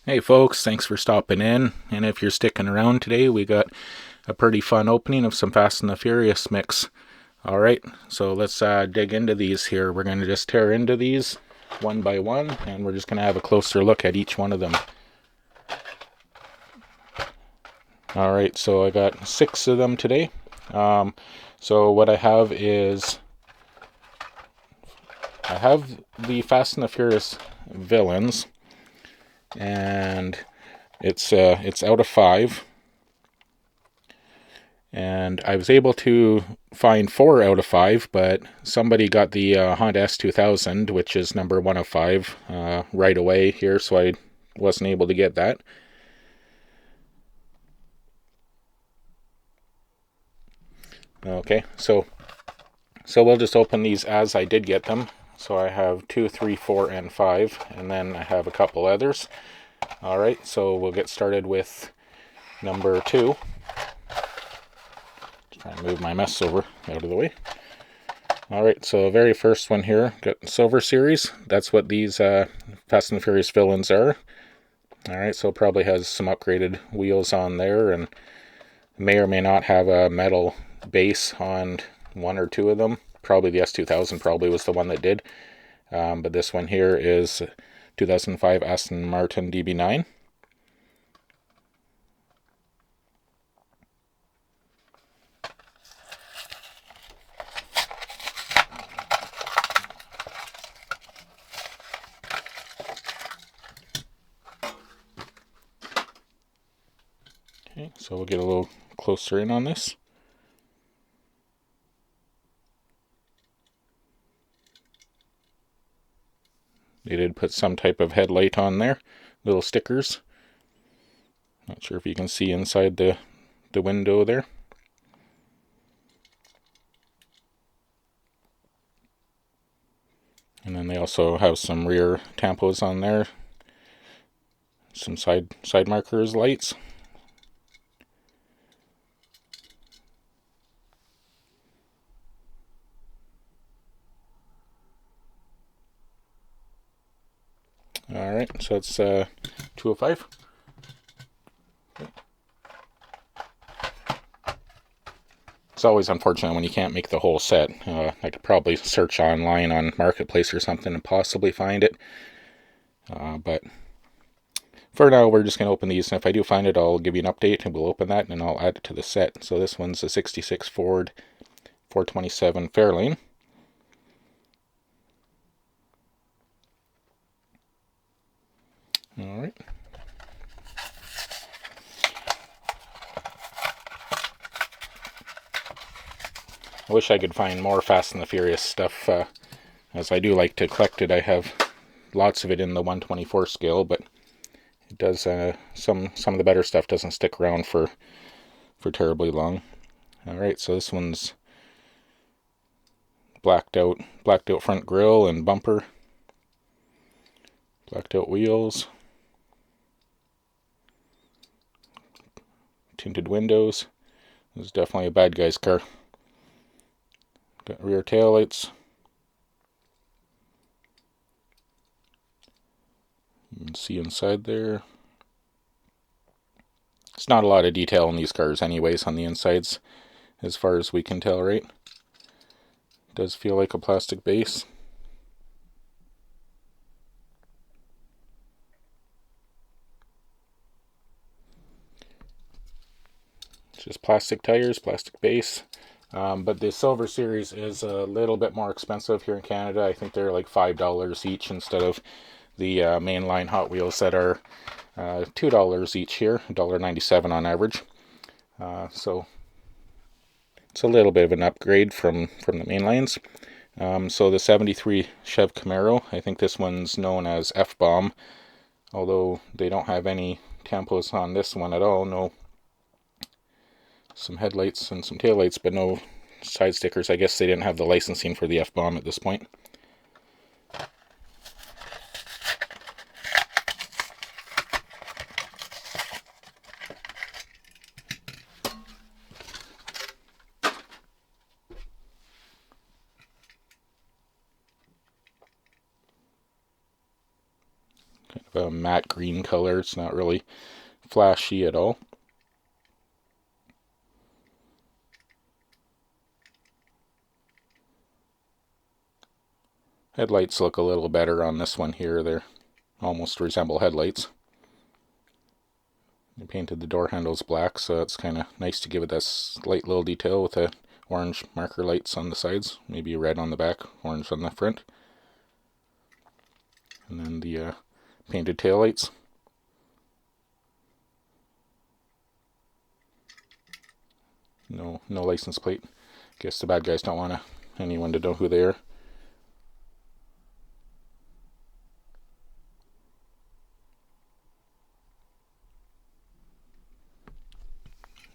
Hey folks, thanks for stopping in. And if you're sticking around today, we got a pretty fun opening of some Fast and the Furious mix. Alright, so let's dig into these here. We're going to just tear into these one by one, and we're just going to have a closer look at each one of them. Alright, so I got 6 of them today. So what I have is, I have the Fast and the Furious villains, and it's out of 5. And I was able to find 4 out of 5, but somebody got the Honda S2000, which is number 1 of 5, right away here, so I wasn't able to get that. Okay, so we'll just open these as I did get them. So I have 2, 3, 4, and 5, and then I have a couple others. Alright, so we'll get started with number 2. Just try and move my mess over out of the way. Alright, so very first one here, got Silver Series. That's what these Fast and the Furious villains are. Alright, so it probably has some upgraded wheels on there, and may or may not have a metal base on 1 or 2 of them. Probably the S2000 probably was the one that did. But this one here is 2005 Aston Martin DB9. Okay, so we'll get a little closer in on this. They did put some type of headlight on there, little stickers. Not sure if you can see inside the window there. And then they also have some rear tampos on there, some side markers, lights. Alright, so it's 205. Okay. It's always unfortunate when you can't make the whole set. I could probably search online on Marketplace or something and possibly find it. But for now, we're just going to open these, and if I do find it, I'll give you an update, and we'll open that, and I'll add it to the set. So this one's a 66 Ford 427 Fairlane. Alright. I wish I could find more Fast and the Furious stuff, as I do like to collect it. I have lots of it in the 124 scale, but it does, some of the better stuff doesn't stick around for terribly long. Alright, so this one's blacked out front grille and bumper, blacked out wheels, tinted windows. This is definitely a bad guy's car. Got rear taillights. You can see inside there. It's not a lot of detail in these cars anyways on the insides, as far as we can tell, right? It does feel like a plastic base. It's just plastic tires, plastic base. But the Silver Series is a little bit more expensive here in Canada. I think they're like $5 each instead of the mainline Hot Wheels that are $2 each here, $1.97 on average. So it's a little bit of an upgrade from the mainlines. So the 73 Chev Camaro, I think this one's known as F-Bomb, although they don't have any tampos on this one at all. No, some headlights and some taillights, but no side stickers. I guess they didn't have the licensing for the F-Bomb at this point. Kind of a matte green color. It's not really flashy at all. Headlights look a little better on this one here. They almost resemble headlights. I painted the door handles black, so it's kind of nice to give it that slight little detail with the orange marker lights on the sides. Maybe red on the back, orange on the front. And then the painted taillights. No license plate. Guess the bad guys don't want anyone to know who they are.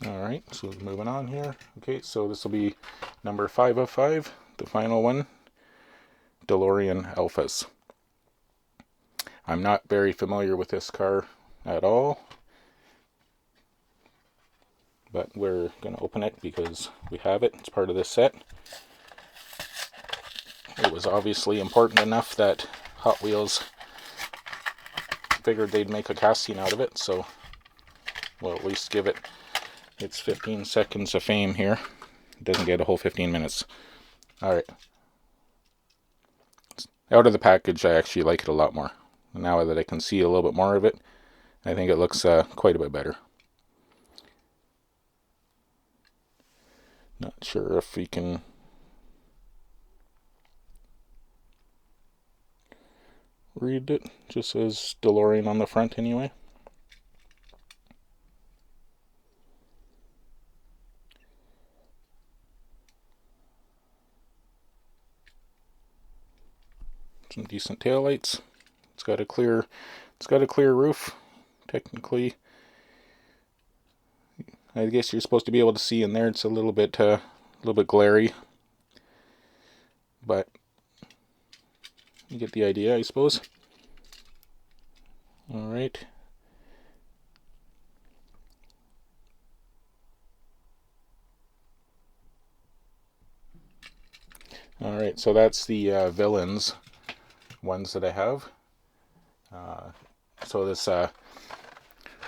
Alright, so moving on here. Okay, so this will be number 5 of 5, the final one, DeLorean Alphas. I'm not very familiar with this car at all, but we're going to open it because we have it. It's part of this set. It was obviously important enough that Hot Wheels figured they'd make a casting out of it, so we'll at least give it its 15 seconds of fame here. It doesn't get a whole 15 minutes. Alright. Out of the package, I actually like it a lot more. Now that I can see a little bit more of it, I think it looks quite a bit better. Not sure if we can read it. Just says DeLorean on the front anyway. Some decent taillights. It's got a clear roof. Technically, I guess you're supposed to be able to see in there. It's a little bit glary, but you get the idea, I suppose. All right. All right. So that's the villains ones that I have. So this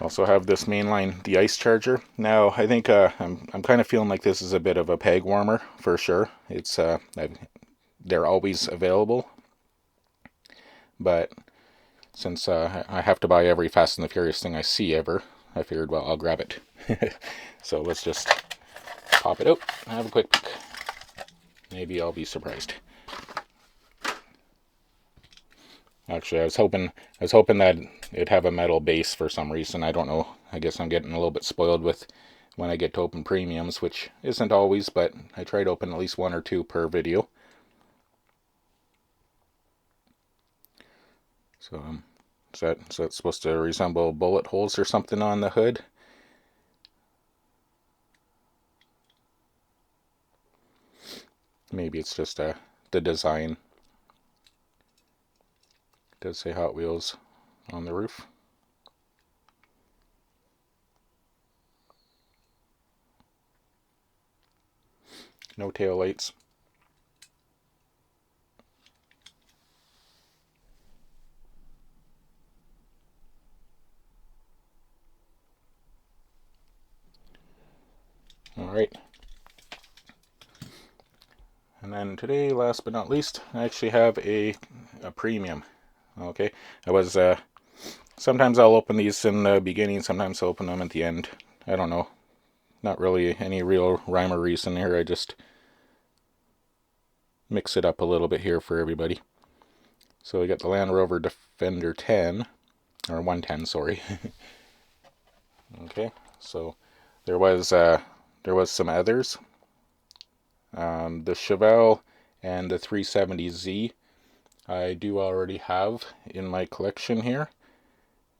also have this Mainline the ice charger. Now I think I'm kind of feeling like this is a bit of a peg warmer for sure. It's they're always available, but since I have to buy every Fast and the Furious thing I see ever, I figured, well, I'll grab it. So let's just pop it out and have a quick peek. Maybe I'll be surprised. Actually, I was hoping that it'd have a metal base for some reason. I don't know. I guess I'm getting a little bit spoiled with when I get to open premiums, which isn't always, but I try to open at least 1 or 2 per video. So, is that supposed to resemble bullet holes or something on the hood? Maybe it's just the design. It does say Hot Wheels on the roof. No tail lights. Alright. And then today, last but not least, I actually have a premium. Okay, I was sometimes I'll open these in the beginning, sometimes I'll open them at the end. I don't know. Not really any real rhyme or reason here. I just mix it up a little bit here for everybody. So we got the Land Rover Defender 10, or 110, sorry. Okay, so there was some others. The Chevelle and the 370Z I do already have in my collection here,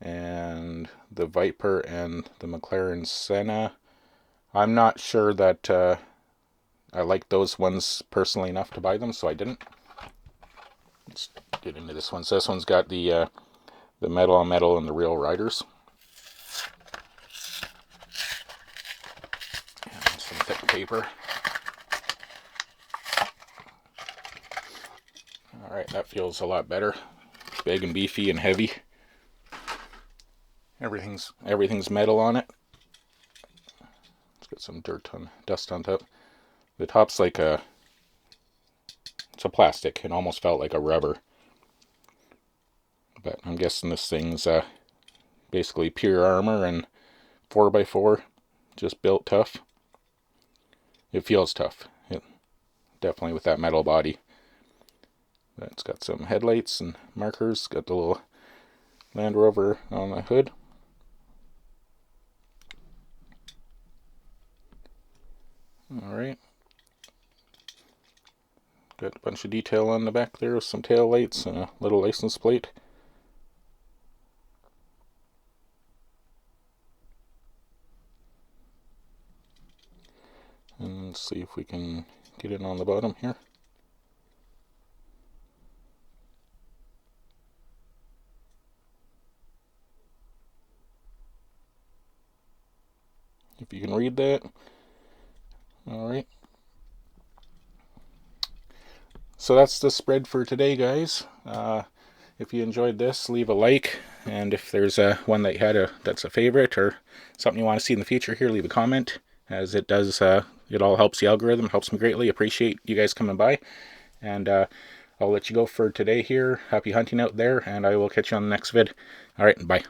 and the Viper and the McLaren Senna. I'm not sure that I like those ones personally enough to buy them, so I didn't. Let's get into this one. So this one's got the metal on metal and the real riders. And some thick paper. Alright, that feels a lot better. Big and beefy and heavy. Everything's metal on it. It's got some dust on top. The top's like it's a plastic. It almost felt like a rubber. But I'm guessing this thing's basically pure armor and 4x4, just built tough. It feels tough, definitely with that metal body. But it's got some headlights and markers. Got the little Land Rover on the hood. Alright. Got a bunch of detail on the back there with some tail lights and a little license plate. And let's see if we can get it on the bottom here. If you can read that. Alright. So that's the spread for today, guys. If you enjoyed this, leave a like. And if there's one that you had that's a favorite or something you want to see in the future here, leave a comment. As it does, it all helps the algorithm. It helps me greatly. Appreciate you guys coming by. And I'll let you go for today here. Happy hunting out there. And I will catch you on the next vid. Alright, bye.